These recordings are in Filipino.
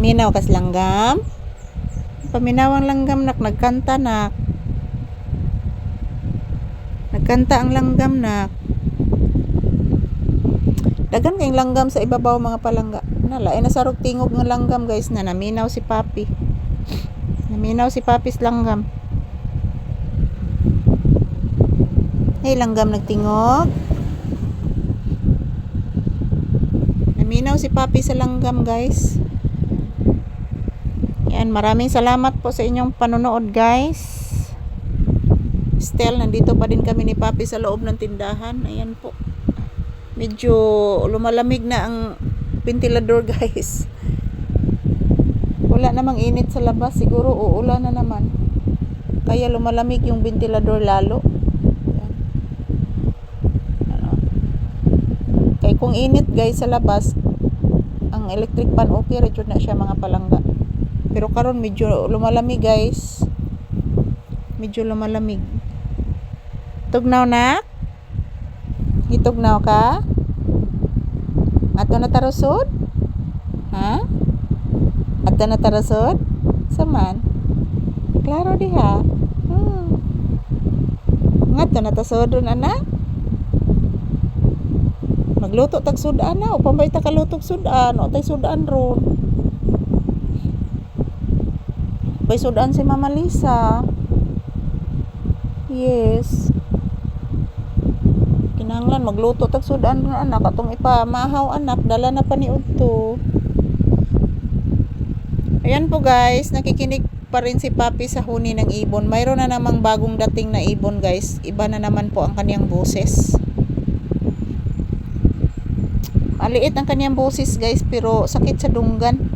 Minaw kas langgam. Paminawang langgam nak nagkanta nak. Nagkanta ang langgam nak. Dagan kayong langgam sa ibabaw mga palangga. Nalain na sarog tingog ng langgam guys na naminaw si Papi. Naminaw si Papis langgam. Hey langgam nagtingog. Naminaw si Papi sa langgam guys. Yan, maraming salamat po sa inyong panonood guys. Still, nandito pa din kami ni Papi sa loob ng tindahan. Ayan po. Medyo lumalamig na ang ventilador guys. Wala namang init sa labas. Siguro uulan na naman. Kaya lumalamig yung ventilador lalo. Ayan. Ano. Kaya kung init guys sa labas, ang electric fan okay rin na siya mga palangga. Pero karon medyo lumalamig guys. Medyo lumalamig. Tugnaw na? Hitugnaw ka? Ato na tarusod? Ha? Ato na tarusod? Saman? Klaro diha? Ato na tasodon anak? Magluto tag sudan na. O pambay ta kalutog sudan. O tay sudan ron. Pay sudan si Mama Lisa. Yes. Kinahanglan magluto tag sudan ron anak. Atong ipamahaw anak. Dala na pa ni Udto. Ayan po guys. Nakikinig pa rin si Papi sa huni ng ibon. Mayroon na namang bagong dating na ibon guys. Iba na naman po ang kaniyang boses. Maliit ang kaniyang boses guys. Pero sakit sa dunggan.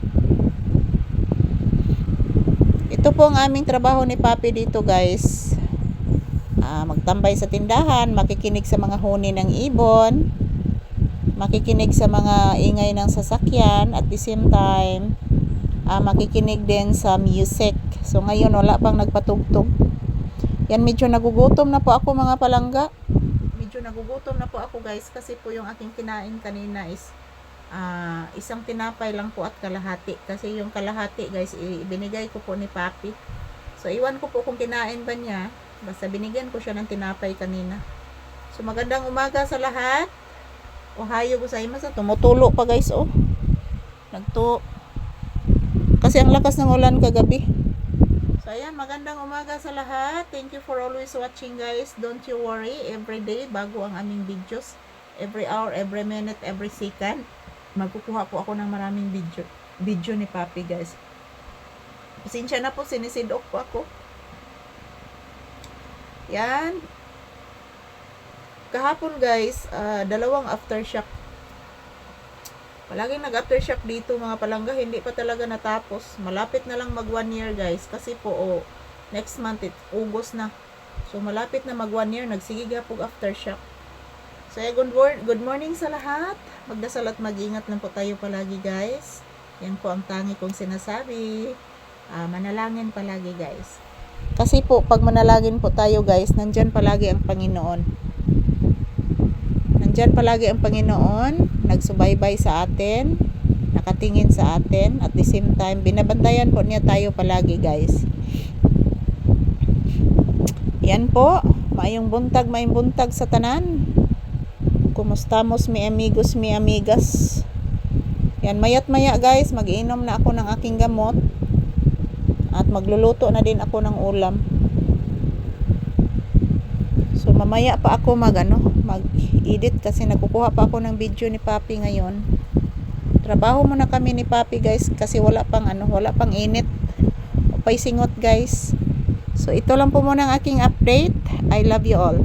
Ito po ang aming trabaho ni Papi dito guys. Magtambay sa tindahan, makikinig sa mga huni ng ibon, makikinig sa mga ingay ng sasakyan, at the same time makikinig din sa music. So ngayon wala pang nagpatugtog. Yan, medyo nagugutom na po ako mga palangga. Medyo nagugutom na po ako guys, kasi po yung aking kinain kanina is isang tinapay lang po at kalahati. Kasi yung kalahati guys, ibinigay ko po ni Papi. So iwan ko po kung kinain ba niya. Basta binigyan ko siya ng tinapay kanina. So magandang umaga sa lahat. Ohayo gozaimasu. Tumutulo pa guys oh. Kasi ang lakas ng ulan kagabi. So ayan, magandang umaga sa lahat. Thank you for always watching guys. Don't you worry, every day bago ang aming videos. Every hour, every minute, every second. Magkukuha po ako ng maraming video ni Papi guys. Pasensya na po, sinisidok po ako. Yan. Kahapon guys, dalawang aftershock. Palaging nag-aftershock dito mga palangga. Hindi pa talaga natapos. Malapit na lang mag 1 year guys. Kasi po, next month, August na. So, malapit na mag 1 year. Nagsigiga po aftershock. So, good morning sa lahat. Magdasal at mag-ingat lang po tayo palagi guys. Yan po ang tangi kong sinasabi. Manalangin palagi guys. Kasi po, pag manalangin po tayo guys, nandyan palagi ang Panginoon. Nandyan palagi ang Panginoon, nagsubaybay sa atin, nakatingin sa atin, at the same time, binabantayan po niya tayo palagi guys. Yan po, maayong buntag sa tanan. Kumustamos mi amigos, mi amigas. Yan, mayat maya guys, mag-iinom na ako ng aking gamot. At magluluto na din ako ng ulam. So mamaya pa ako mag-edit kasi nagkukuha pa ako ng video ni Papi ngayon. Trabaho muna kami ni Papi guys kasi wala pang init. Upay singot guys. So ito lang po muna ang aking update. I love you all.